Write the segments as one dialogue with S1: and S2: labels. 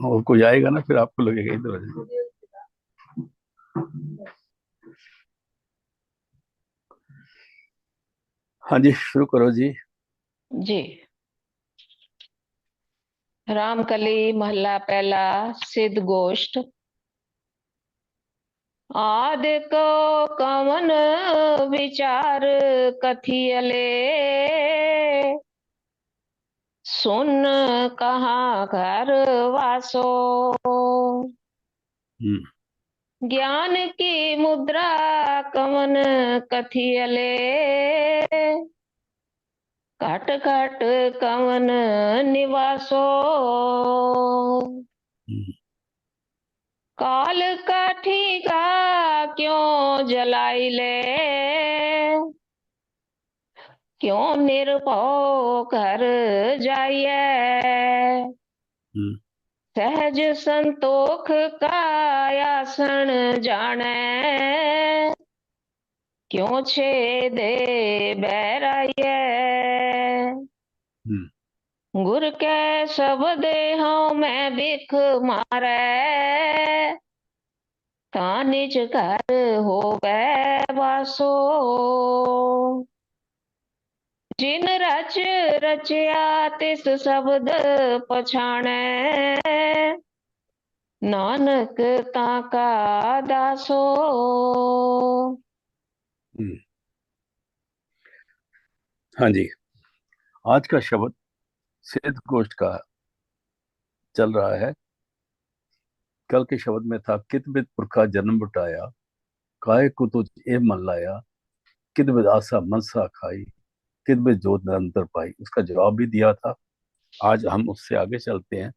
S1: और कोई आएगा ना फिर आपको लगेगा इधर आ जाओ। हाँ जी, शुरू करो जी।
S2: जी। रामकली महला पहला। सिद्ध गोष्ठ। आदि को कवन विचार कथियले, सुन कहाँ घर वासो।
S1: हम्म।
S2: ज्ञान की मुद्रा कवन कथियले, घट घट कवन निवासो।
S1: हम्म।
S2: काल काठी का क्यों जलाई ले, क्यों निर्भव घर जाइए।
S1: हम्म।
S2: सहज संतोख का आसन जाने, क्यों छेदे बैराइए।
S1: हम्म।
S2: गुर के सब देहों में बिख मारे, ता निज घर होवे वासो। जिन रच रचया तिस शब्द पछाणे, नानक ताका दासो।
S1: हम्म। हाँ जी, आज का शब्द सिद्ध गोष्ठ का चल रहा है। कल के शब्द में था कित बिद पुरखा जन्म बटाया, काय को तुझ ए मन लाया, कित बिद आशा मनसा खाई, कित बिद जोत निरंतर पाई। उसका जवाब भी दिया था। आज हम उससे आगे चलते हैं।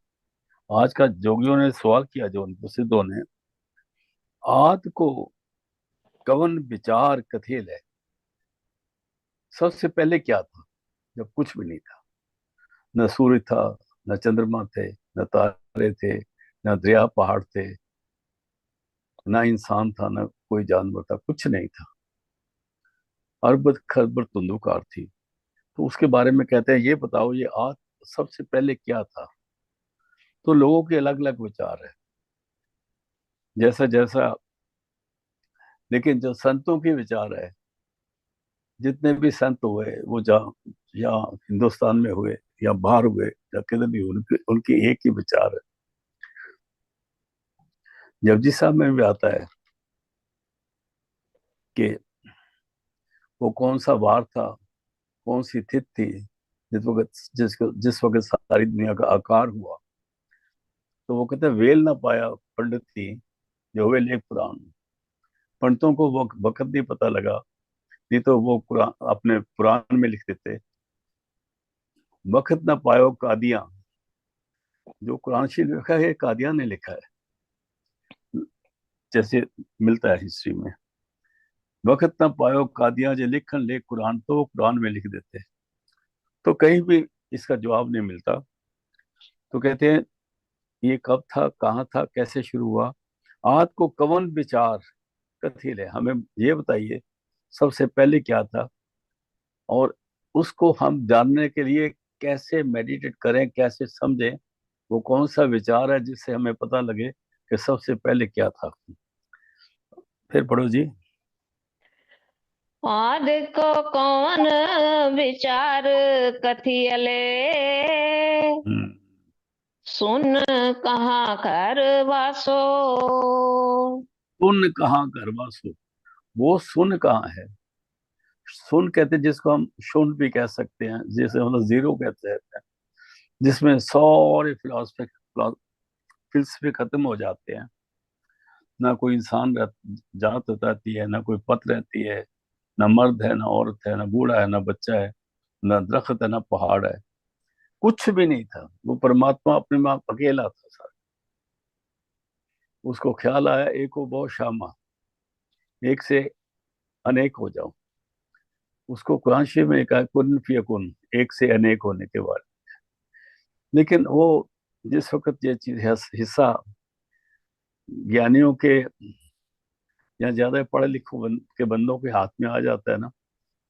S1: आज का जोगियों ने सवाल किया, जो सिद्धों ने, आद को कवन विचार कथेल है। सबसे पहले क्या था जब कुछ भी नहीं था? न सूर्य था, न चंद्रमा थे, न तारे थे, न दरिया पहाड़ थे, न इंसान था, न कोई जानवर था, कुछ नहीं था। अरब खरब धुंधुकार थी। तो उसके बारे में कहते हैं, ये बताओ ये आज सबसे पहले क्या था? तो लोगों के अलग अलग विचार है, जैसा जैसा। लेकिन जो संतों के विचार है, जितने भी संत हुए, वो जहाँ या हिंदुस्तान में हुए या बाहर हुए या किधर भी, उनके उनकी एक ही विचार है। जपजी साहब में भी आता है कि वो कौन सा वार था, कौन सी तिथि थी, जिस वक्त सारी दुनिया का आकार हुआ। तो वो कहते हैं, वेल ना पाया पंडित थी, जो वे लेख पुराण। पंडितों को वो वक्त नहीं पता लगा, नहीं तो वो कुरान अपने पुराण में लिख देते। वक्त ना पायो कादियां, जो कुरान शरीफ लिखा है कादियां ने लिखा है, जैसे मिलता है हिस्ट्री में। वक्त ना पायो कादियां जे लिखन ले कुरान, तो वो कुरान में लिख देते। तो कहीं भी इसका जवाब नहीं मिलता। तो कहते हैं, ये कब था, कहाँ था, कैसे शुरू हुआ? आद को कवन विचार कथी है, हमें ये बताइए सबसे पहले क्या था। और उसको हम जानने के लिए कैसे मेडिटेट करें, कैसे समझें, वो कौन सा विचार है जिससे हमें पता लगे कि सबसे पहले क्या था। फिर पढ़ो जी।
S2: आदि को कौन विचार कथियले,
S1: हम्म।
S2: सुन कहाँ घर वासो।
S1: सुन कहाँ करवासो, वो सुन कहाँ है? सुन कहते हैं जिसको हम शून्य भी कह सकते हैं, जिसे मतलब जीरो कहते हैं, जिसमें सारे फिलसफे खत्म हो जाते हैं। ना कोई जात रहती है, ना कोई पत रहती है, ना मर्द है, ना औरत है, ना बूढ़ा है, ना बच्चा है, ना दरख्त है, ना पहाड़ है। कुछ भी नहीं था। वो परमात्मा अपने में अकेला था सर। उसको ख्याल आया, एक हो बहु शामा, एक से अनेक हो जाओ। उसको कुरान शरीफ में कहा कुन फयकुन, एक से अनेक होने के बाद। लेकिन वो जिस वक्त ये चीज हिस्सा ज्ञानियों के या ज्यादा पढ़े लिखे के बंदों के हाथ में आ जाता है ना,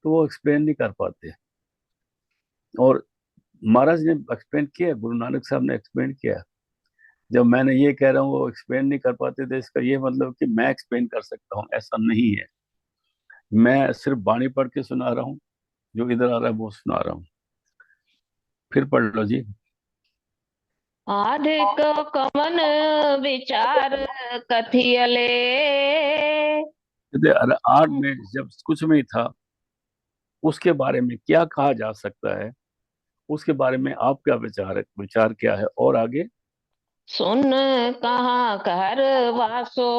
S1: तो वो एक्सप्लेन नहीं कर पाते। और महाराज ने एक्सप्लेन किया, गुरु नानक साहब ने एक्सप्लेन किया। जब मैंने ये कह रहा हूँ वो एक्सप्लेन नहीं कर पाते, तो इसका ये मतलब कि मैं एक्सप्लेन कर सकता हूँ, ऐसा नहीं है। मैं सिर्फ बाणी पढ़ के सुना रहा हूँ, जो इधर आ रहा है वो सुना रहा हूँ। फिर पढ़ लो जी।
S2: आधिक कमन विचार कथियले।
S1: कहते अरे 8 मिनट जब कुछ में ही था, उसके बारे में क्या कहा जा सकता है, उसके बारे में आपका विचार विचार क्या है, और आगे।
S2: सुन कहाँ कर वासो।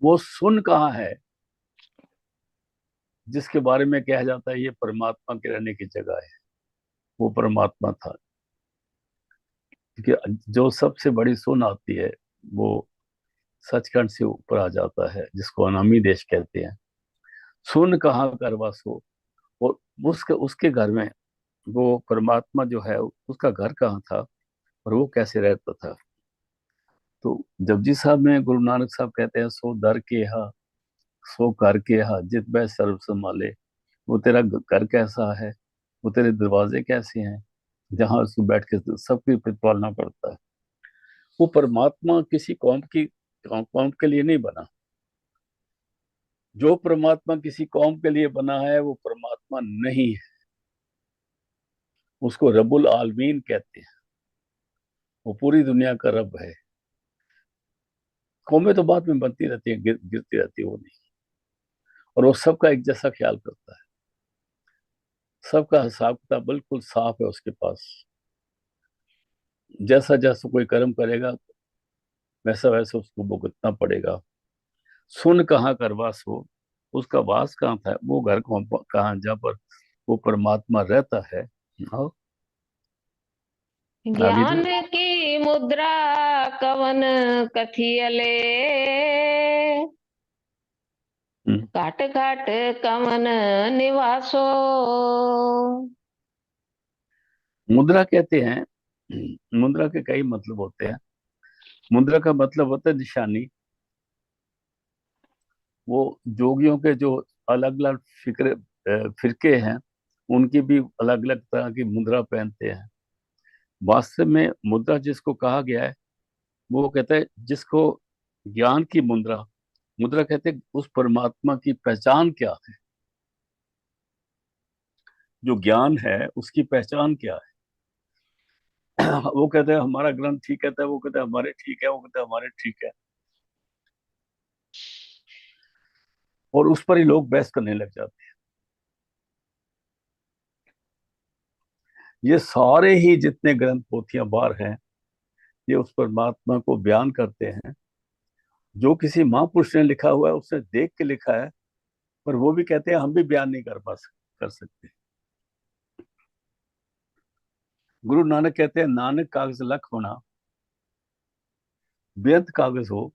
S1: वो सुन कहाँ है जिसके बारे में कहा जाता है ये परमात्मा के रहने की जगह है, वो परमात्मा था। क्योंकि जो सबसे बड़ी सुन आती है वो सचखंड से ऊपर आ जाता है, जिसको अनामी देश कहते हैं। सुन कहाँ करवा सो। और उसके उसके घर में वो परमात्मा जो है उसका घर कहाँ था, और वो कैसे रहता था। तो जपजी साहब में गुरु नानक साहब कहते हैं, सो दर के हा, सो कर के हा, जित बै सर्व संभाले। वो तेरा घर कैसा है, वो तेरे दरवाजे कैसे हैं, जहां तू बैठ के सबकी प्रतिपालना करता है। वो परमात्मा किसी कौम के लिए नहीं बना। जो परमात्मा किसी कौम के लिए बना है वो परमात्मा नहीं है, उसको रब्बुल आलमीन कहते हैं। वो पूरी दुनिया का रब है। कौमें तो बाद में बनती रहती है, गिरती रहती है, वो नहीं। और वो सबका एक जैसा ख्याल करता है। सबका हिसाब किताब बिल्कुल साफ है उसके पास। जैसा जैसा कोई कर्म करेगा वैसा वैसा उसको भुगतना पड़ेगा। सुन कहाँ कर वास हो, उसका वास कहाँ था, वो घर कहाँ जहाँ पर वो परमात्मा रहता है। और आगे जी।
S2: ज्ञान की मुद्रा कवन कथियले।
S1: हम्म,
S2: घाट घाट कवन निवासो।
S1: मुद्रा कहते हैं। मुद्रा के कई मतलब होते हैं। मुद्रा का मतलब होता है निशानी। वो जोगियों के जो अलग अलग फिरके हैं, उनकी भी अलग अलग तरह की मुद्रा पहनते हैं। वास्तव में मुद्रा जिसको कहा गया है, वो कहता है जिसको ज्ञान की मुद्रा, मुद्रा कहते हैं उस परमात्मा की पहचान क्या है। जो ज्ञान है उसकी पहचान क्या है। वो कहते हैं हमारा ग्रंथ ठीक कहता है, वो कहते हैं हमारे ठीक है, वो कहते हैं हमारे ठीक है। और उस पर ही लोग बहस करने लग जाते हैं। ये सारे ही जितने ग्रंथ पोथियां बार हैं, ये उस परमात्मा को बयान करते हैं। जो किसी महापुरुष ने लिखा हुआ है उसने देख के लिखा है, पर वो भी कहते हैं हम भी बयान नहीं कर सकते। गुरु नानक कहते हैं नानक कागज लख होना, बेअंत कागज हो,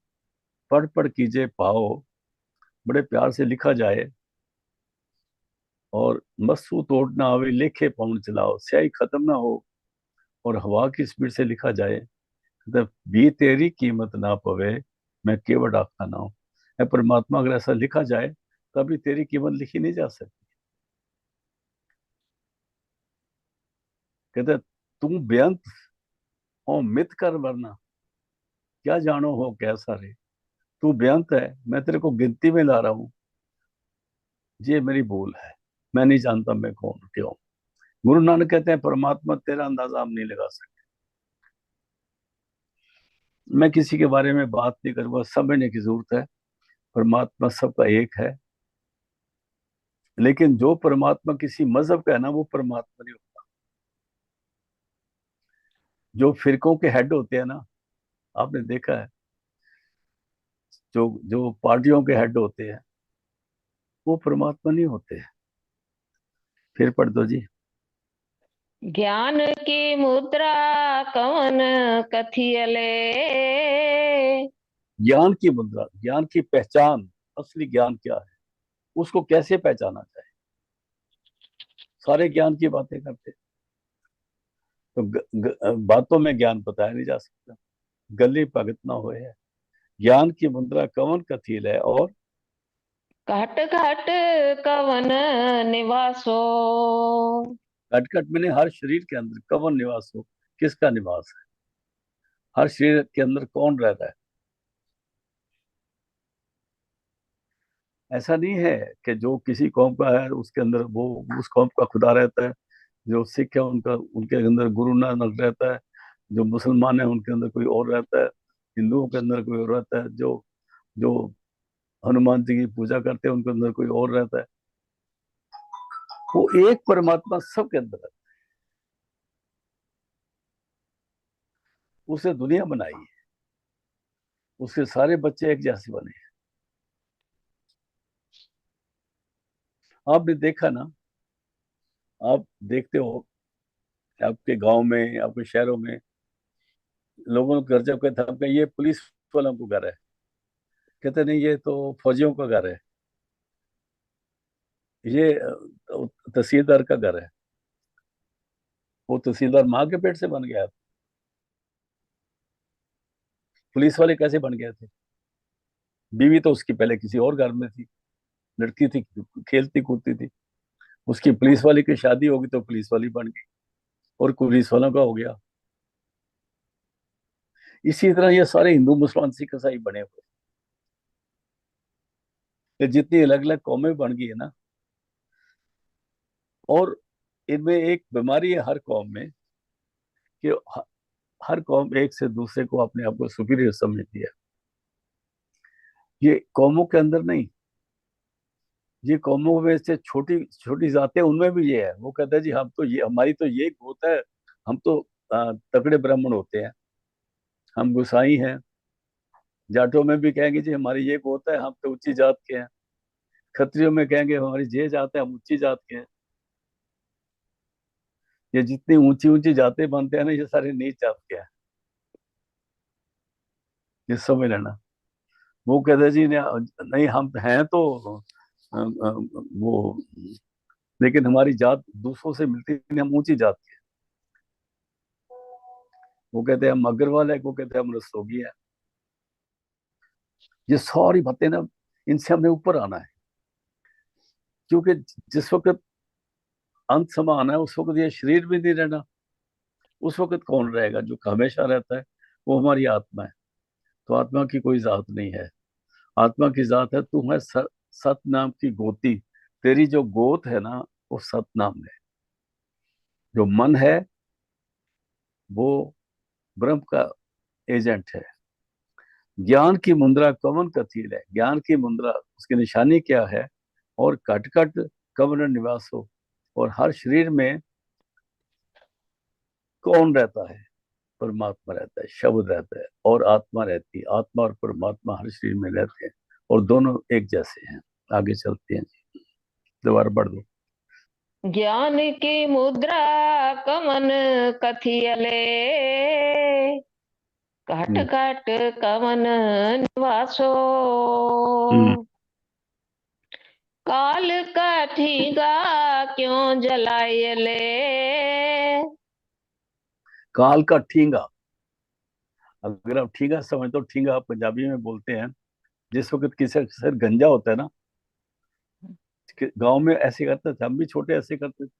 S1: पढ़ पढ़ कीजिए पाओ, बड़े प्यार से लिखा जाए, और मस्सू तोड़ ना आवे लेखे पवन चलाओ, स्याही खत्म ना हो और हवा की स्पीड से लिखा जाए, मतलब भी तेरी कीमत ना पवे, मैं केवट आखा ना हूं। परमात्मा अगर ऐसा लिखा जाए तभी तेरी कीमत लिखी नहीं जा सकती। कहते तुम बेअंत हो मित कर वरना, क्या जानो हो कैसा रे। तू बेअंत है, मैं तेरे को गिनती में ला रहा हूँ, ये मेरी भूल है, मैं नहीं जानता मैं कौन क्यों। गुरु नानक कहते हैं परमात्मा तेरा अंदाजा हम नहीं लगा सकते। मैं किसी के बारे में बात नहीं करूंगा, समझने की जरूरत है। परमात्मा सबका एक है। लेकिन जो परमात्मा किसी मजहब का है ना, वो परमात्मा नहीं होता। जो फिरकों के हेड होते हैं ना, आपने देखा है, जो जो पार्टियों के हेड होते हैं, वो परमात्मा नहीं होते हैं। फिर पढ़ दो जी।
S2: ज्ञान की मुद्रा कवन कथियले।
S1: ज्ञान की मुद्रा, ज्ञान की पहचान, असली ज्ञान क्या है, उसको कैसे पहचाना जाए। सारे ज्ञान की बातें करते हैं, तो बातों में ज्ञान बताया नहीं जा सकता। गली भगत ना होए है। ज्ञान की मुद्रा कवन कथील है, और
S2: घाट घाट कवन निवासो।
S1: कटकट मैंने हर शरीर के अंदर कवन निवास हो, किसका निवास है। हर शरीर के अंदर कौन रहता है? ऐसा नहीं है कि जो किसी कौम का है उसके अंदर वो उस कौम का खुदा रहता है। जो सिख है उनका उनके अंदर गुरु नानक रहता है। जो मुसलमान है उनके अंदर कोई और रहता है। हिंदुओं के अंदर कोई और रहता है। जो जो हनुमान जी की पूजा करते हैं उनके अंदर कोई और रहता है। वो एक परमात्मा सबके अंदर है। उसने दुनिया बनाई है। उसके सारे बच्चे एक जैसे बने हैं। आपने देखा ना? आप देखते हो आपके गांव में आपके शहरों में लोगों को घर जब कहते हैं ये पुलिस वालों को घर है, कहते नहीं ये तो फौजियों का घर है, ये तहसीलदार का घर है। वो तहसीलदार माँ के पेट से बन गया। पुलिस वाले कैसे बन गए थे? बीवी तो उसकी पहले किसी और घर में थी, लड़की थी, खेलती कूदती थी। उसकी पुलिस वाली की शादी होगी तो पुलिस वाली बन गई और पुलिस वालों का हो गया। इसी तरह ये सारे हिंदू मुसलमान सिख ईसाई बने हुए। ये जितनी अलग अलग कौमें बन गई है ना, और इनमें एक बीमारी है हर कौम में कि हर कौम एक से दूसरे को अपने आप को सुपीरियर समझती है। ये कौमों के अंदर नहीं, ये कौमों में से छोटी छोटी जातें उनमें भी ये है। वो कहते हैं जी हम तो ये हमारी तो ये होता है, हम तो तगड़े ब्राह्मण होते हैं, हम गुसाई हैं। जाटों में भी कहेंगे जी हमारी ये होता है, हम तो ऊंची जात के हैं। खत्रियों में कहेंगे हमारी ये जात है, हम ऊंची जात के हैं। ये जितनी ऊंची ऊंची जातें बनते हैं ना, ये सारे नीच जात के हैं। ये समझ लेना। वो कहते हैं जी नहीं हम हैं तो वो, लेकिन हमारी जात दूसरों से मिलती नहीं, हम ऊंची जात के हैं। वो कहते हैं हम अग्रवाल है, वो कहते हैं हम रस्तोगी है। ये सारी बातें ना, इनसे हमने ऊपर आना है। क्योंकि जिस वक्त अंत समय आना है उस वक्त ये शरीर भी नहीं रहना। उस वक्त कौन रहेगा? जो हमेशा रहता है वो हमारी आत्मा है। तो आत्मा की कोई जात नहीं है। आत्मा की जात है तू है सत नाम की गोती। तेरी जो गोत है ना, वो सत नाम है। जो मन है वो ब्रह्म का एजेंट है। ज्ञान की मुद्रा कवन कथील है। ज्ञान की मुद्रा उसकी निशानी क्या है? और कट कट कवन निवास हो। और हर शरीर में कौन रहता है? परमात्मा रहता है, शब्द रहता है और आत्मा रहती है। आत्मा और परमात्मा हर शरीर में रहते हैं और दोनों एक जैसे हैं। आगे चलते हैं जी, दोबारा पढ़ दो।
S2: ज्ञान की मुद्रा कमन कथियले, घट
S1: हम्म।
S2: घट कवन निवासो,
S1: हम्म।
S2: काल का ठीगा क्यों जलायले।
S1: काल का ठींगा। अगर आप ठींगा समझ तो ठींगा आप पंजाबी में बोलते हैं जिस वक्त किसी का सिर गंजा होता है ना, गांव में ऐसे करते थे, हम भी छोटे ऐसे करते थे।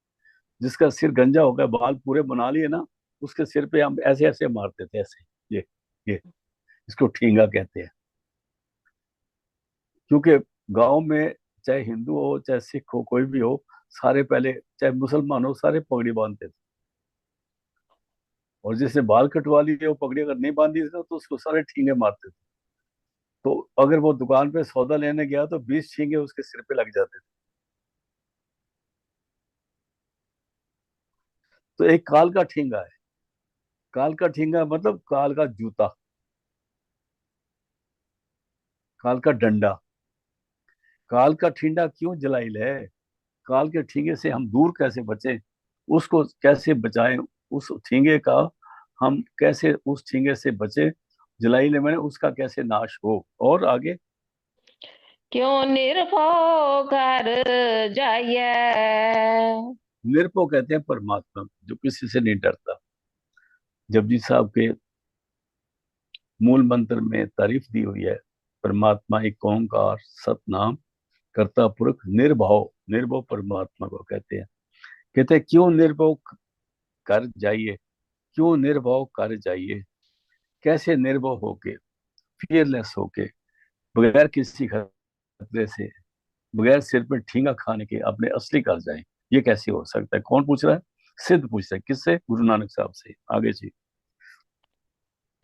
S1: जिसका सिर गंजा हो गया, बाल पूरे बना लिए ना, उसके सिर पे हम ऐसे ऐसे मारते थे, ऐसे। ये इसको ठींगा कहते हैं। क्योंकि गांव में चाहे हिंदू हो चाहे सिख हो कोई भी हो, सारे पहले चाहे मुसलमान हो सारे पगड़ी बांधते थे। और जिसने बाल कटवा लिए वो पगड़ी अगर नहीं बांधी थी ना, तो उसको सारे ठींगे मारते थे। तो अगर वो दुकान पे सौदा लेने गया तो 20 ठींगे उसके सिर पे लग जाते थे। तो एक काल का ठींगा है। काल का ठींगा मतलब काल का जूता, काल का डंडा। काल का ठींडा क्यों जलाइल है? काल के ठींगे से हम दूर कैसे बचें? उसको कैसे बचाएं? उस ठींगे का हम कैसे उस ठींगे से बचे? जलाइल मैंने उसका कैसे नाश हो? और आगे
S2: क्यों निर्भो घर जाइए।
S1: निरपो कहते हैं परमात्मा को, जो किसी से नहीं डरता। जपजी साहब के मूल मंत्र में तारीफ दी हुई है। परमात्मा एक ओंकार सतनाम कर्ता पुरख निर्भव। निर्भव परमात्मा को कहते हैं। कहते हैं क्यों निर्भव कर जाइए, क्यों निर्भव कर जाइए। कैसे निर्भय होके, फियरलेस होके, बगैर किसी खतरे से, बगैर सिर पे ठींगा खाने के अपने असली कर जाए, ये कैसे हो सकता है? कौन पूछ रहा है? सिद्ध पूछ रहा है। किससे? गुरु नानक साहब से। आगे जी।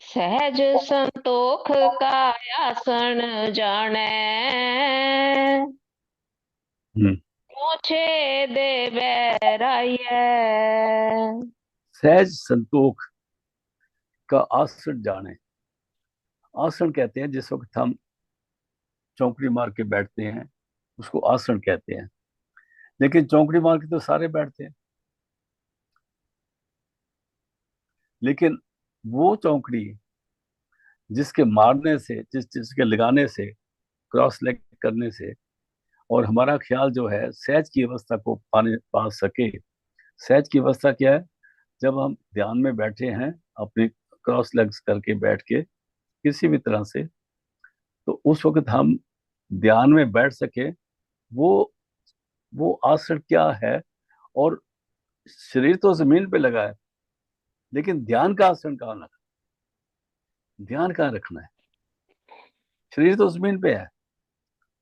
S2: सहज संतोख का आसन जाने,
S1: हम्म।
S2: पूछे दे बैराये।
S1: सहज संतोख का आसन जाने। आसन कहते हैं जिस वक्त हम चौकड़ी मार के बैठते हैं, उसको आसन कहते हैं। लेकिन चौकड़ी मार के तो सारे बैठते हैं, लेकिन वो चौकड़ी जिसके मारने से, जिसके लगाने से, क्रॉस लेग करने से, और हमारा ख्याल जो है सहज की अवस्था को पाने पा सके। सहज की अवस्था क्या है? जब हम ध्यान में बैठे हैं, अपने क्रॉस लेग्स करके बैठ के किसी भी तरह से, तो उस वक्त हम ध्यान में बैठ सके। वो वो आसन क्या है? और शरीर तो जमीन पे लगा है, लेकिन ध्यान का आसन कहाँ रखना? ध्यान कहाँ रखना है? शरीर तो जमीन पे है,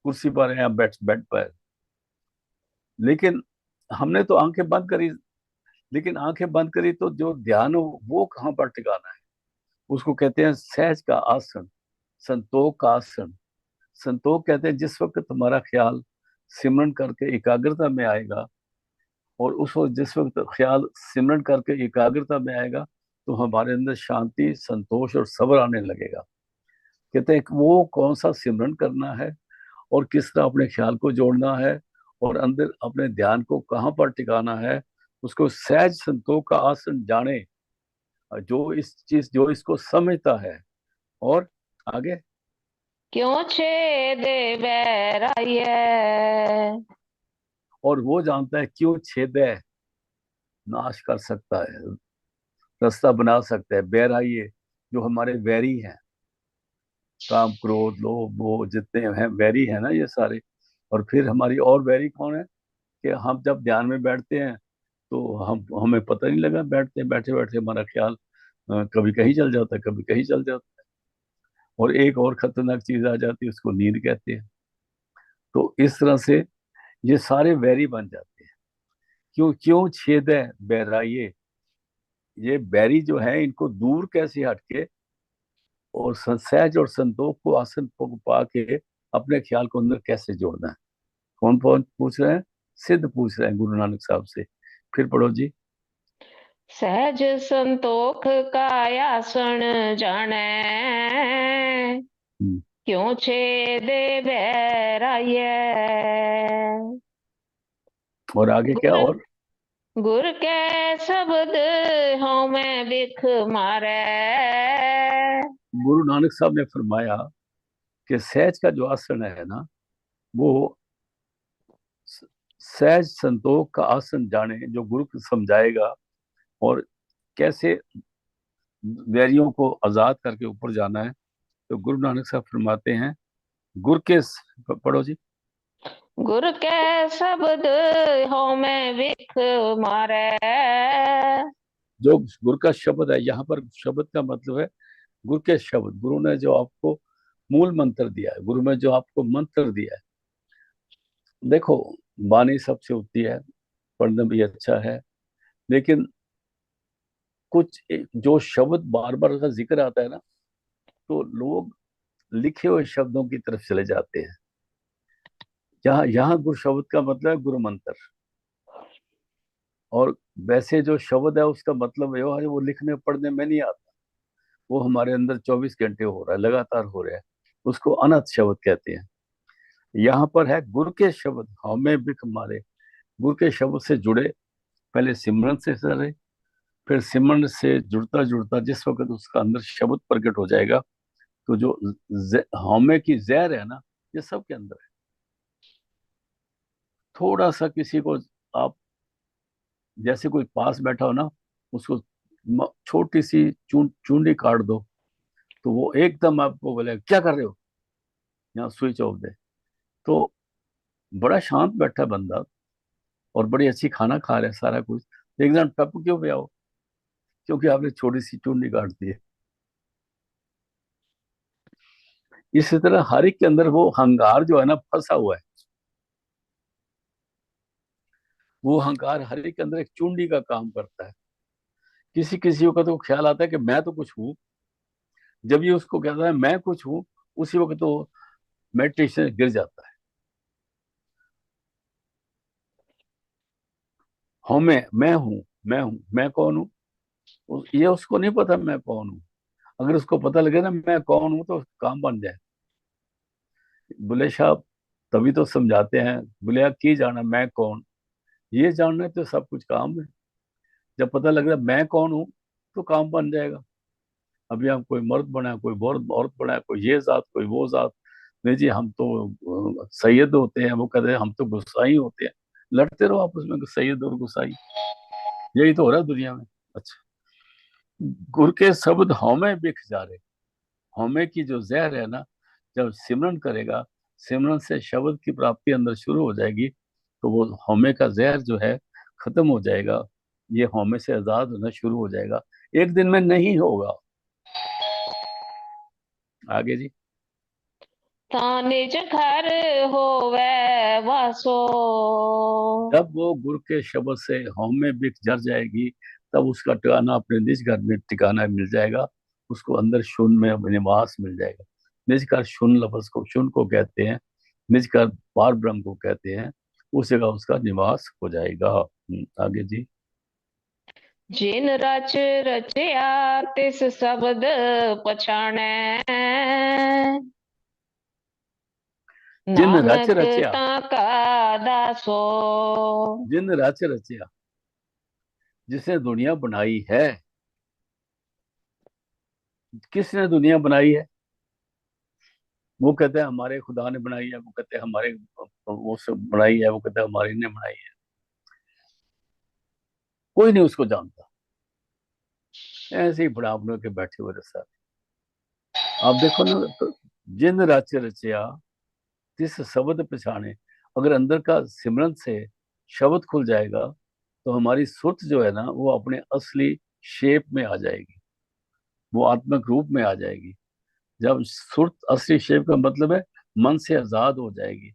S1: कुर्सी पर है या बेड पर, लेकिन हमने तो आंखें बंद करी। लेकिन आंखें बंद करी तो जो ध्यान हो वो कहाँ पर टिकाना है? उसको कहते हैं सहज का आसन, संतोष का आसन। संतोष कहते हैं जिस वक्त तुम्हारा ख्याल सिमरन करके एकाग्रता में आएगा, और उस वक्त जिस वक्त ख्याल सिमरन करके एकाग्रता में आएगा, तो हमारे अंदर शांति, संतोष और सब्र आने लगेगा। कहते हैं कि वो कौन सा सिमरन करना है और किस तरह अपने ख्याल को जोड़ना है और अंदर अपने ध्यान को कहाँ पर टिकाना है, उसको सहज संतोष का आसन जाने। जो इसको समझता है। और आगे,
S2: क्यों छेदे बैराये।
S1: और वो जानता है क्यों छेदे नाश कर सकता है, रास्ता बना सकता है। बैराइये, जो हमारे वैरी हैं, काम क्रोध लोभ मोह जितने हैं वैरी है ना ये सारे। और फिर हमारी और वैरी कौन है? कि हम जब ध्यान में बैठते हैं तो हमें पता नहीं लगा, बैठते बैठे बैठे हमारा ख्याल कभी कहीं चल जाता है, कभी कहीं चल जाता है। और एक और खतरनाक चीज आ जाती है, उसको नींद कहते हैं। तो इस तरह से ये सारे वैरी बन जाते हैं। क्यों क्यों छेद है बैराइये, ये बैरी जो है इनको दूर कैसे हटके और सहज और संतोष को आसन को पा के अपने ख्याल को अंदर कैसे जोड़ना है? कौन कौन पूछ रहे हैं? सिद्ध पूछ रहे हैं गुरु नानक साहब से। फिर पढ़ो जी।
S2: सहज संतोख का आसन जाने,
S1: हम्म।
S2: क्यों छेदे बैराये।
S1: और आगे क्या?
S2: गुर
S1: और
S2: गुर के शब्द हों में बिख मारे।
S1: गुरु नानक साहब ने फरमाया कि सहज का जो आसन है ना, वो सहज संतोष का आसन जाने, जो गुरु को समझाएगा और कैसे वैरियों को आजाद करके ऊपर जाना है। तो गुरु नानक साहब फरमाते हैं, गुर के पढ़ो जी।
S2: गुर के शब्द हों में बिख मारे।
S1: जो गुरु का शब्द है, यहाँ पर शब्द का मतलब है गुरु के शब्द। गुरु ने जो आपको मूल मंत्र दिया है, गुरु ने जो आपको मंत्र दिया है। देखो, वाणी सबसे होती है, पढ़ना भी अच्छा है, लेकिन कुछ जो शब्द बार बार का जिक्र आता है ना, तो लोग लिखे हुए शब्दों की तरफ चले जाते हैं। यहाँ यहाँ गुरु शब्द का मतलब है गुरु मंत्र। और वैसे जो शब्द है उसका मतलब ये है वो लिखने पढ़ने में नहीं आता, वो हमारे अंदर 24 घंटे हो रहा है, लगातार हो रहा है। उसको अनहद शब्द कहते हैं। यहाँ पर है गुरु के शब्द हमें बिख मारे। गुरु के शब्द से जुड़े, पहले सिमरन से चले, फिर सिमरन से जुड़ता जुड़ता जिस वक्त उसका अंदर शब्द प्रकट हो जाएगा, तो जो हमें की जहर है ना, ये सब के अंदर है। थोड़ा सा किसी को आप, जैसे कोई पास बैठा हो ना, उसको छोटी सी चूंडी काट दो, तो वो एकदम आपको बोले क्या कर रहे हो, यहाँ स्विच ऑफ दे। तो बड़ा शांत बैठा बंदा और बड़ी अच्छी खाना खा रहा है सारा कुछ, एकदम टप क्यों पे आओ? क्योंकि आपने छोटी सी चूंडी काट दी है। इसी तरह हर एक के अंदर वो हंकार जो है ना फंसा हुआ है। वो अहंकार हर एक के अंदर एक चुंडी का काम करता है। किसी किसी को तो ख्याल आता है कि मैं तो कुछ हूँ। जब ये उसको कहता है मैं कुछ हूँ, उसी वक्त तो मेडिटेशन गिर जाता है। हाँ, मैं हूँ, मैं हूँ, मैं कौन हूँ? ये उसको नहीं पता मैं कौन हूँ। अगर उसको पता लगे ना मैं कौन हूँ तो काम बन जाए। बुले साहब तभी तो समझाते हैं, बोले यार की जाना मैं कौन, ये जानना तो सब कुछ काम है। जब पता लग रहा मैं कौन हूँ तो काम बन जाएगा। अभी हम कोई मर्द बना, कोई औरत बना, कोई ये जात कोई वो जात। नहीं जी, हम तो सैयद होते हैं, वो कहते हैं हम तो गुसाई होते हैं। लड़ते रहो आपस में, सैयद और गुसाई। यही तो हो रहा है दुनिया में। अच्छा, गुर के शब्द हमें बिख जा रहे। हमें की जो जहर है ना, जब सिमरन करेगा, सिमरन से शब्द की प्राप्ति अंदर शुरू हो जाएगी, तो वो हमें का जहर जो है खत्म हो जाएगा। ये हमें से आजाद होना शुरू हो जाएगा। एक दिन में नहीं होगा। आगे जी।
S2: ता निज घर होवे वासो।
S1: जब वो गुरु के शब्द से हमें बिक जर जाएगी, तब उसका ठिकाना अपने निज घर में ठिकाना मिल जाएगा। उसको अंदर शून्य में निवास मिल जाएगा। निज घर शून्य लफ्ज को शून्य को कहते हैं। निज घर पार ब्रह्म को कहते हैं। उस जगह उसका निवास हो जाएगा। आगे जी।
S2: जिन रच रचया तिस शब्द पछाणै।
S1: जिन रच
S2: नानक
S1: रचया,
S2: ताका दासो।
S1: जिन रच रचया, जिसने दुनिया बनाई है। किसने दुनिया बनाई है? वो कहते हैं हमारे खुदा ने बनाई है, वो कहते हैं हमारे वो सब बनाई है, वो कहते हैं हमारी ने बनाई है। कोई नहीं उसको जानता। ऐसे ही बड़ा बना के बैठे हुए साथ। आप देखो ना तो, जिन रच रचया तिस शब्द पछाने। अगर अंदर का सिमरन से शब्द खुल जाएगा, तो हमारी सुरत जो है ना वो अपने असली शेप में आ जाएगी। वो आत्मिक रूप में आ जाएगी। जब सुरत असली शेप का मतलब है मन से आजाद हो जाएगी,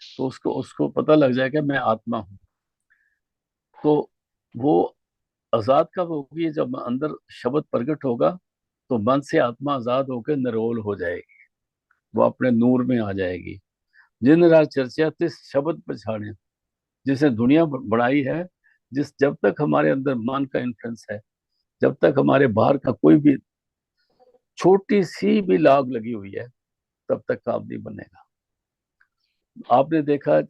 S1: तो उसको उसको पता लग जाएगा मैं आत्मा हूँ। तो वो आजाद कब होगी? जब अंदर शब्द प्रकट होगा, तो मन से आत्मा आजाद होकर निरोल हो जाएगी। वो अपने नूर में आ जाएगी। जिन राज चर्चा तिस शब्द पछाड़े, जिसने दुनिया बढ़ाई है। जब तक हमारे अंदर मन का इन्फ्लुएंस है, जब तक हमारे बाहर का कोई भी छोटी सी भी लाग लगी हुई है, तब तक काम नहीं बनेगा। आपने देखा,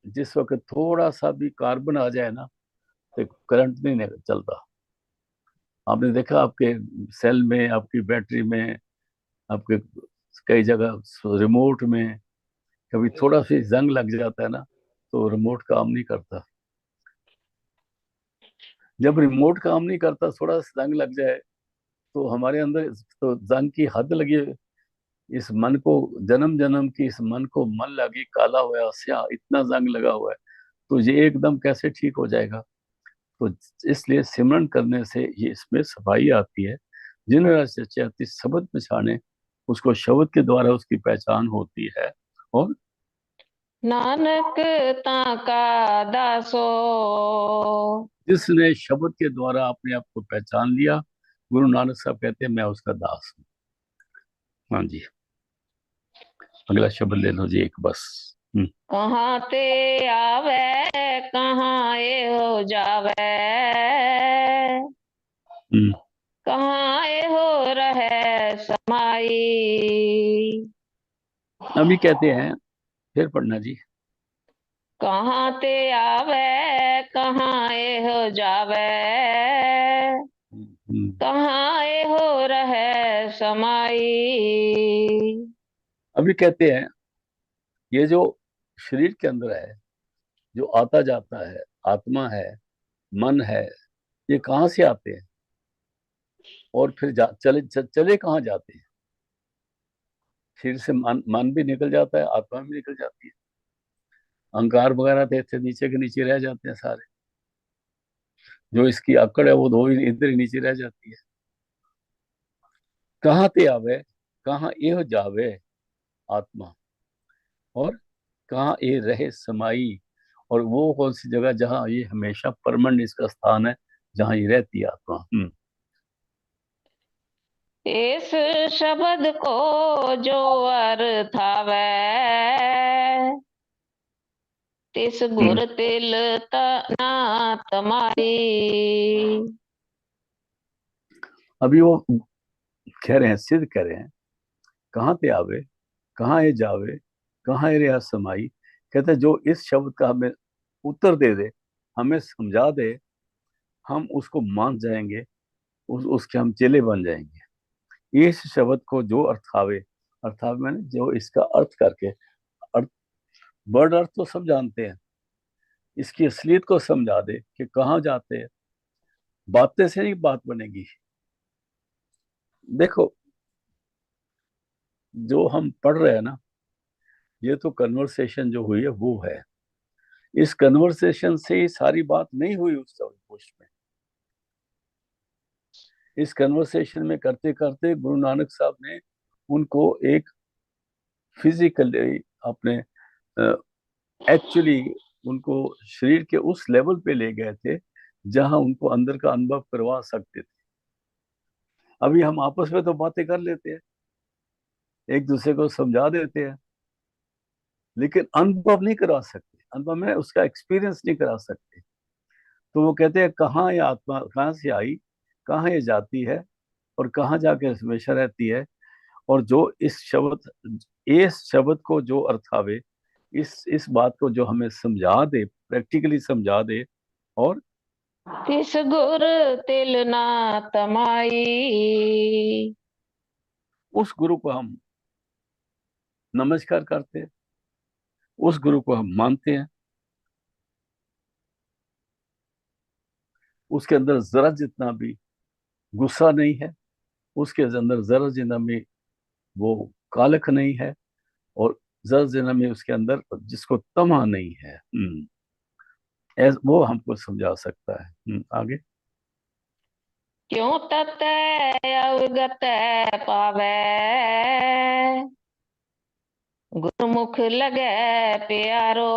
S1: जिस वक्त थोड़ा सा भी कार्बन आ जाए ना, तो करंट नहीं चलता। आपने देखा आपके सेल में, आपकी बैटरी में, आपके कई जगह रिमोट में कभी थोड़ा सी जंग लग जाता है ना, तो रिमोट काम नहीं करता। जब रिमोट काम नहीं करता, थोड़ा सा जंग लग जाए, तो हमारे अंदर तो जंग की हद लगी है। इस मन को, जन्म जन्म की इस मन को मन लगी काला हुआ स्या, इतना जंग लगा हुआ है। तो ये एकदम कैसे ठीक हो जाएगा? तो इसलिए सिमरन करने से ये इसमें सफाई आती है। जिन रचती शब्द पछाने, उसको शब्द के द्वारा उसकी पहचान होती है। और
S2: नानक ताका दासो।
S1: जिसने शब्द के द्वारा अपने आप को पहचान लिया, गुरु नानक साहब कहते हैं मैं उसका दास हूँ। हाँ जी। अगला शब्द ले लो जी एक बस।
S2: कहाँ ते आवे कहाँ ए हो जावे।
S1: हम्म।
S2: कहाँ ए हो रहे समाई।
S1: अभी कहते हैं, फिर पढ़ना जी।
S2: कहाँ ते आवे कहाँ ए हो जावे।
S1: हम्म।
S2: कहाँ ए हो रहे समाई।
S1: अभी कहते हैं, ये जो शरीर के अंदर है, जो आता जाता है, आत्मा है, मन है, ये कहाँ से आते हैं? और फिर चले कहाँ जाते हैं? शरीर से मन भी निकल जाता है, आत्मा भी निकल जाती है। अहंकार वगैरह थे नीचे के नीचे रह जाते हैं सारे। जो इसकी अकड़ है वो दो इधर ही नीचे रह जाती है। कहाँ ते आवे? कहाँ यह जावे आत्मा, और कहाँ ये रहे समाई, और वो कौन सी जगह जहाँ ये हमेशा परमानेंट इसका स्थान है, जहाँ ये रहती है आत्मा।
S2: इस शब्द को जो अर्थ आवे, तिस
S1: हम्म।
S2: गुर तिल तना तमारी।
S1: अभी वो कह रहे हैं, सिद्ध कह रहे हैं, कहाँ ते आवे, कहाँ ये जावे, कहाँ ये रहा समाई। कहते हैं जो इस शब्द का हमें उत्तर दे दे, हमें समझा दे, हम उसको मान जाएंगे, उसके हम चेले बन जाएंगे। इस शब्द को जो अर्थावे, अर्थावे मैंने जो इसका अर्थ करके, अर्थ, वर्ड अर्थ तो सब जानते हैं, इसकी असलियत को समझा दे कि कहाँ जाते हैं। बातें से ही बात बनेगी। देखो, जो हम पढ़ रहे हैं ना, ये तो कन्वर्सेशन जो हुई है वो है। इस कन्वर्सेशन से ही सारी बात नहीं हुई उस पोस्ट में। इस कन्वर्सेशन में करते करते गुरु नानक साहब ने उनको एक फिजिकली अपने एक्चुअली उनको शरीर के उस लेवल पे ले गए थे जहां उनको अंदर का अनुभव करवा सकते थे। अभी हम आपस में तो बातें कर लेते हैं, एक दूसरे को समझा देते हैं, लेकिन अनुभव नहीं करा सकते, अनुभव में उसका एक्सपीरियंस नहीं करा सकते। तो वो कहते हैं कहाँ ये आत्मा कहाँ से आई, कहाँ ये जाती है, और कहाँ जाके हमेशा रहती है। और जो इस शब्द को जो अर्थावे, इस बात को जो हमें समझा दे, प्रैक्टिकली समझा दे, और
S2: तिस गुर तिल ना तमाई।
S1: उस गुरु को हम नमस्कार करते हैं, उस गुरु को हम मानते हैं। उसके अंदर जरा जितना भी गुस्सा नहीं है, उसके अंदर जरा जितना भी वो कालख नहीं है, और जरा जितना भी उसके अंदर जिसको तमा नहीं है। वो हमको समझा सकता है। आगे।
S2: क्यों तत अवगत पावे, गुरमुख लगे प्यारो।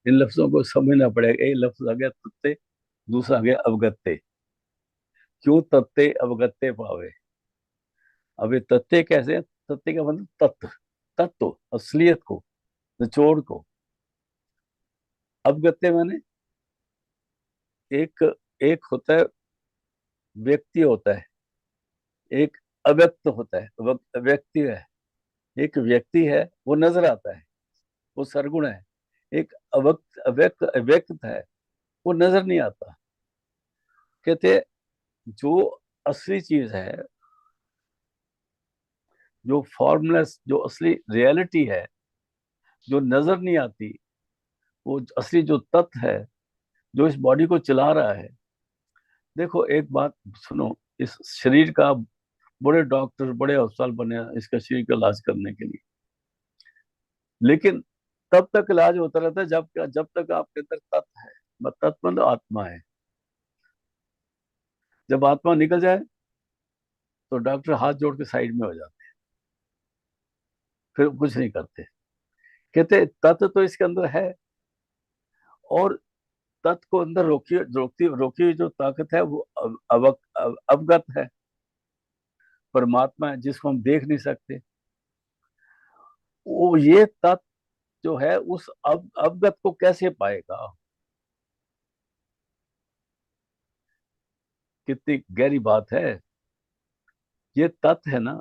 S1: इन लफ्जों को समझना पड़ेगा। एक लफ्ज आ गया तत्ते, दूसरा आ गया अवगत्ते। क्यों तत्ते अवगत्ते पावे। अब ये तत्ते कैसे हैं? तत्ते का मतलब तत्व, तत्व असलियत को, निचोड़ को। अवगत्ते माने एक एक होता है, व्यक्ति होता है, एक अव्यक्त होता है, व्यक्ति है। एक व्यक्ति है, वो नजर आता है, वो सरगुण है। एक अव्यक्त है, वो नजर नहीं आता। कहते जो असली चीज है, जो फॉर्मलेस, जो असली रियलिटी है, जो नजर नहीं आती, वो असली जो तत्व है, जो इस बॉडी को चला रहा है। देखो एक बात सुनो, इस शरीर का बड़े डॉक्टर, बड़े अस्पताल बने हैं इसका शरीर का इलाज करने के लिए, लेकिन तब तक इलाज होता रहता है जब जब तक आपके अंदर तत्व है। तत्व मतलब आत्मा है। जब आत्मा निकल जाए तो डॉक्टर हाथ जोड़ के साइड में हो जाते हैं, फिर कुछ नहीं करते। कहते तत्व तो इसके अंदर है, और तत्व को अंदर रोकी रोकती रोकी हुई जो ताकत है वो अवगत है, परमात्मा है जिसको हम देख नहीं सकते। वो ये तत्व जो है उस अवगत को कैसे पाएगा। कितनी गहरी बात है। ये तत्व है ना,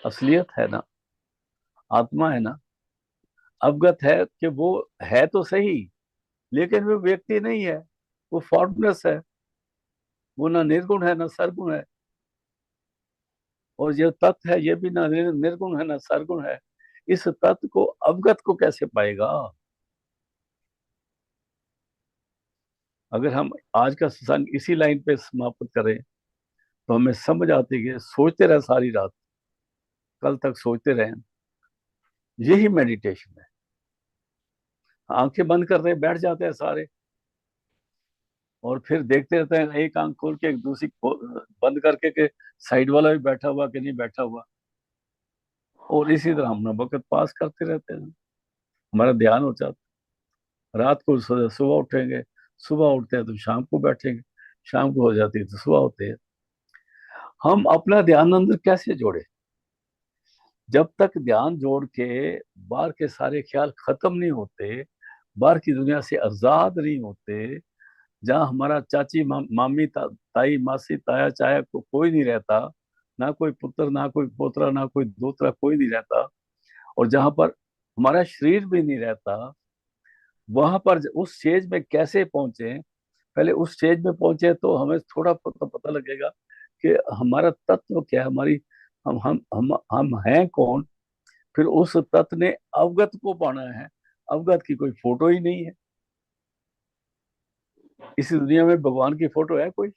S1: असलियत है ना, आत्मा है ना, अवगत है कि वो है तो सही, लेकिन वो व्यक्ति नहीं है, वो फॉर्मलेस है। वो ना निर्गुण है ना सरगुण है। और ये तत्व है, ये भी ना निर्गुण है ना सरगुण है। इस तत्व को अवगत को कैसे पाएगा। अगर हम आज का सत्संग इसी लाइन पे समाप्त करें तो हमें समझ आती है कि सोचते रहे सारी रात, कल तक सोचते रहे, यही मेडिटेशन है। आंखें बंद कर रहे बैठ जाते हैं सारे, और फिर देखते रहते हैं, एक आंख खोल के एक दूसरी बंद करके के साइड वाला भी बैठा हुआ कि नहीं बैठा हुआ, और इसी तरह हम वक्त पास करते रहते हैं। हमारा ध्यान हो जाता है। रात को सुबह उठेंगे, सुबह उठते हैं तो शाम को बैठेंगे, शाम को हो जाती है तो सुबह होते हैं। हम अपना ध्यान अंदर कैसे जोड़े? जब तक ध्यान जोड़ के बाहर के सारे ख्याल खत्म नहीं होते, बाहर की दुनिया से आजाद नहीं होते, जहाँ हमारा चाची मामी ताई मासी ताया चाया कोई नहीं रहता, ना कोई पुत्र ना कोई पोतरा ना कोई दोतरा, कोई नहीं रहता, और जहाँ पर हमारा शरीर भी नहीं रहता, वहां पर उस स्टेज में कैसे पहुंचे? पहले उस स्टेज में पहुंचे तो हमें थोड़ा पता लगेगा कि हमारा तत्व क्या है, हमारी हम हैं कौन। फिर उस तत्व ने अवगत को पाना है। अवगत की कोई फोटो ही नहीं है इस दुनिया में। भगवान की फोटो है कोई?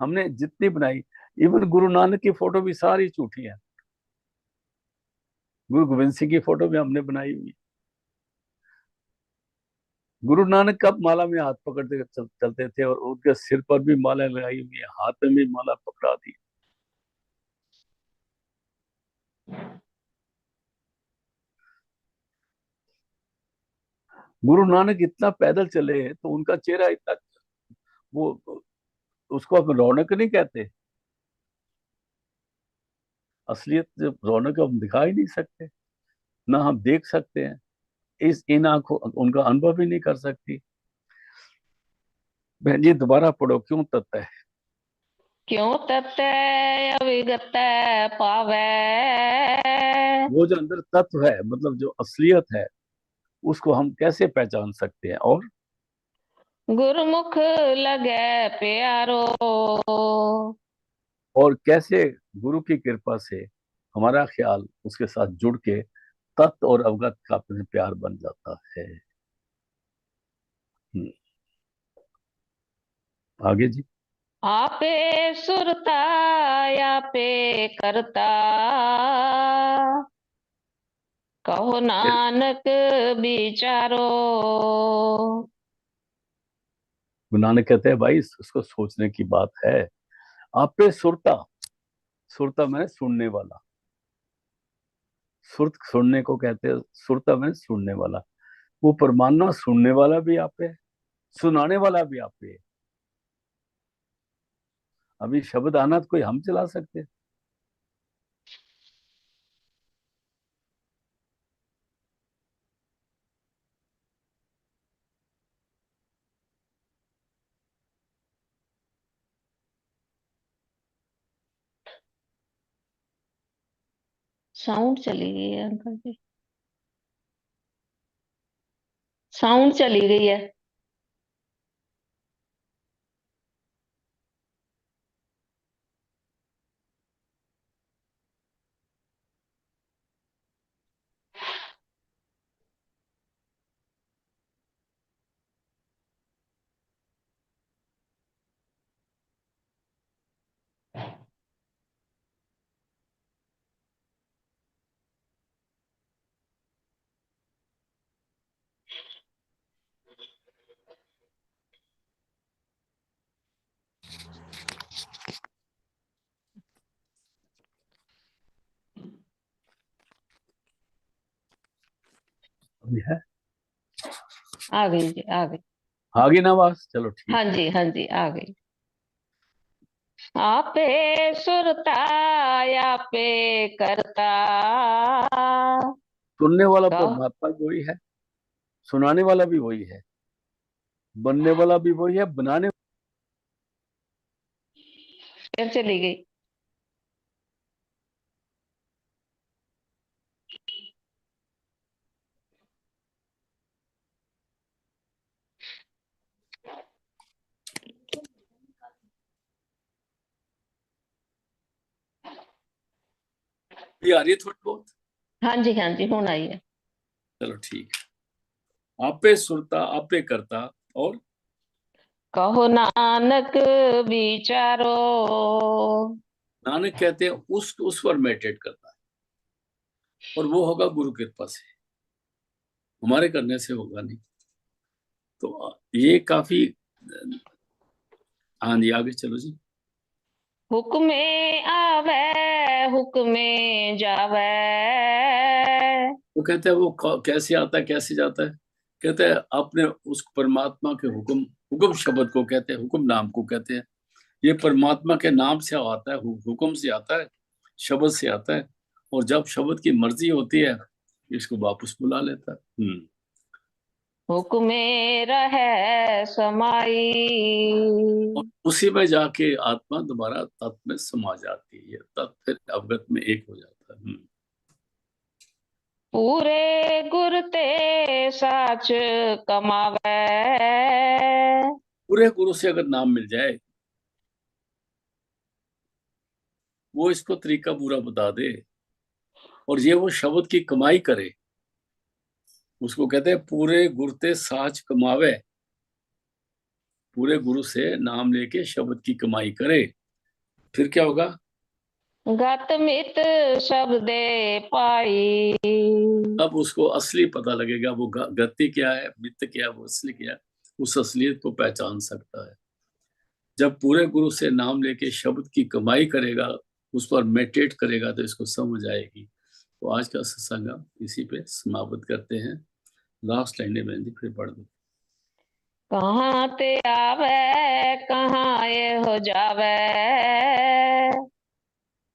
S1: हमने जितनी बनाई, इवन गुरु नानक की फोटो भी सारी झूठी है। गुरु गोविंद सिंह की फोटो भी हमने बनाई हुई। गुरु नानक कब माला में हाथ पकड़ते चलते थे, और उनके सिर पर भी माला लगाई हुई है, हाथ में भी माला पकड़ा दी। गुरु नानक इतना पैदल चले तो उनका चेहरा इतना, वो, उसको आप रौनक नहीं कहते? असलियत जब रौनक हम दिखा ही नहीं सकते, ना हम देख सकते हैं, इस इन आंखों उनका अनुभव ही नहीं कर सकती। बहन जी दोबारा पढ़ो, क्यों तत्व है?
S2: क्यों तत्ते अविगत पावे।
S1: वो जो अंदर तत्व है, मतलब जो असलियत है, उसको हम कैसे पहचान सकते हैं?
S2: गुरमुख लगे प्यारो।
S1: और कैसे गुरु की कृपा से हमारा ख्याल उसके साथ जुड़ के तत्व और अवगत का अपने प्यार बन जाता है। हम्म, आगे जी।
S2: आपे सुरता आपे करता। कहो
S1: फिर
S2: नानक बिचारो।
S1: गुरु नानक कहते हैं, भाई इसको सोचने की बात है। आप पे सुरता, सुरता मैंने सुनने वाला, सुरत सुनने को कहते हैं, सुरता मैंने सुनने वाला। वो परमात्मा सुनने वाला भी आप पे है, सुनाने वाला भी आप पे है। अभी शब्द आना तो कोई हम चला सकते हैं?
S2: साउंड चली गई है अंकल जी। साउंड चली गई है।
S1: अभी है?
S2: आ गई जी, आ गई।
S1: आगे ना आवाज, चलो ठीक
S2: हाँ
S1: है।
S2: जी, हाँ जी, आ गई। आपे सुरता आपे करता।
S1: सुनने वाला
S2: कहो।
S1: परमात्मा भी वही है, सुनाने वाला भी वही है, बनने वाला भी वही है, बनाने।
S2: फिर चली गई।
S1: भी आ रही है थोड़ी बहुत?
S2: हाँ जी, हाँ जी, हूं आई है।
S1: चलो ठीक है। आपे सुरता आपे करता, और
S2: कहो नानक बिचारो।
S1: नानक कहते हैं उस पर मेडिटेट करता है, और वो होगा गुरु कृपा से, हमारे करने से होगा नहीं। तो ये काफी, हाँ जी आगे चलो जी।
S2: हुक्मे आवे हुक्मे जावे।
S1: वो कहते हैं वो कैसे आता है कैसे जाता है, कहते हैं आपने उस परमात्मा के हुक्म, हुक्म शब्द को कहते हैं, हुक्म नाम को कहते हैं। ये परमात्मा के नाम से आता है, हुक्म से आता है, शब्द से आता है। और जब शब्द की मर्जी होती है इसको वापस बुला लेता है।
S2: हुक्मे रहे समाई।
S1: और उसी में जाके आत्मा दोबारा तत्व में समा जाती है, तत्व फिर अवगत में एक हो जाता है।
S2: पूरे गुर ते साच कमावे।
S1: पूरे गुरु से अगर नाम मिल जाए, वो इसको तरीका पूरा बता दे और ये वो शब्द की कमाई करे, उसको कहते हैं पूरे गुरते साच कमावे। पूरे गुरु से नाम लेके शब्द की कमाई करे, फिर क्या होगा?
S2: गत मित शब्दे पाई।
S1: अब उसको असली पता लगेगा, वो गति क्या है, मित्त क्या है, वो असली क्या है, उस असलियत को पहचान सकता है। जब पूरे गुरु से नाम लेके शब्द की कमाई करेगा, उस पर मेडिटेट करेगा, तो इसको समझ आएगी। तो आज का सत्संग हम इसी पे समाप्त करते हैं। लास्ट लाइन में फिर पढ़ दो।
S2: कहाँ ते आवे कहाँ ये हो जावे।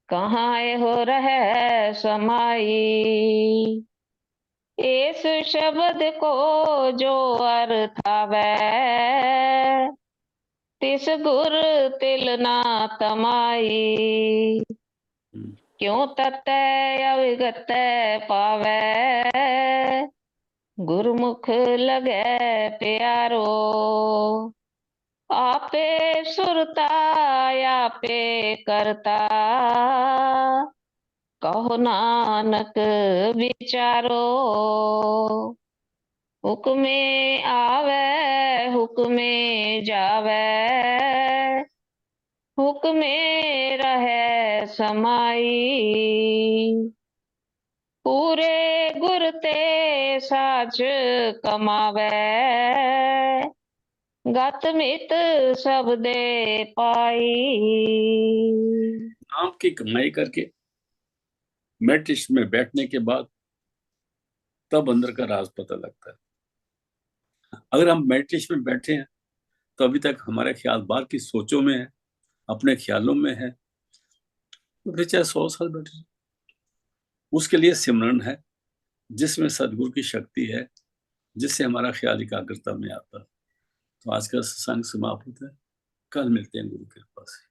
S2: कहाँ ये हो रहे समाई। इस शब्द को जो अर्थ आवे। तिस गुर तिल ना तमाई। क्यों तत्ते अविगत पावे। गुरमुख लगे प्यारो। आपे सुरता आपे करता। कहो नानक विचारो। हुक्मे आवे हुक्मे जावे। हुक्मे रहे समाई। पूरे गुर ते साच कमावे। गत मित सब दे पाई।
S1: नाम की कमाई करके मेडिटेशन में बैठने के बाद तब अंदर का राज पता लगता है। अगर हम मेडिटेशन में बैठे हैं तो अभी तक हमारे ख्याल बाहर की सोचों में है, अपने ख्यालों में है, तो फिर चाहे 100 साल बैठे रहो। उसके लिए सिमरन है जिसमें सदगुरु की शक्ति है, जिससे हमारा ख्याल एकाग्रता में आता है। तो आज का सत्संग समाप्त होता है, कल मिलते हैं गुरु के पास।